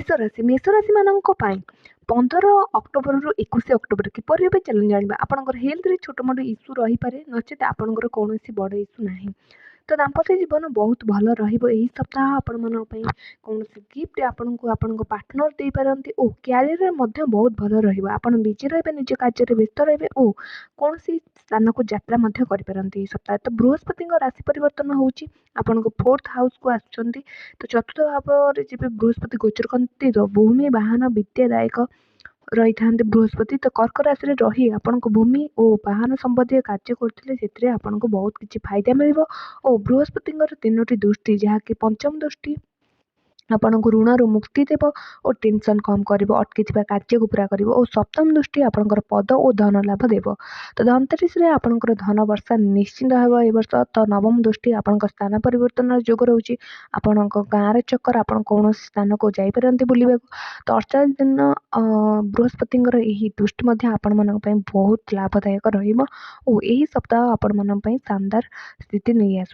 मेष राशि मानक 15 अक्टोबर रु 21 अक्टोबर किपर हे चलन जाना आपंकर हेल्थ रे छोट मोट इश्यू रही पारे नचेत आपंकर कौन बड़ इश्यू ना तो दाम्पत्य जीवन बहुत भल रही सप्ताह आपण मन कौन गिफ्ट आपन को आपण पार्टनर दे पारती और क्यारियर बहुत भल रहा बिजी रहे निज कार्य व्यस्त रहे और कौन स्थान को यात्रा करें सप्ताह तो बृहस्पति राशि परिवर्तन होची आपन को 4th हाउस को आसुचंती तो चतुर्थ भाव रे जब बृहस्पति गोचर करती तो भूमि वाहन विद्यादायक रही था बृहस्पति तो कर्क राशि रे रही आपन को भूमि और वाहन संबंधी कार्य करते आपन को बहुत किसी फायदा मिल और बृहस्पति 3टी दृष्टि जहाँकि पंचम दृष्टि आपन को ऋण रू मुक्ति देव और टेंशन कम कर अटकी कार्य को पूरा कर और सप्तम दृष्टि आपंकर पद और धन लाभ देव तो धनतेरस आपंकर धन वर्षा निश्चिंत हो वर्ष तो नवम दृष्टि आपण स्थान परिवर्तन जोग रोचे आपण गाँव चक्कर आप कौन स्थान को जापारती बुलवा तो 48 दिन बृहस्पति दृष्टि आपण मन बहुत लाभदायक रही सप्ताह आपण मन शानदार स्थिति नहीं आसु।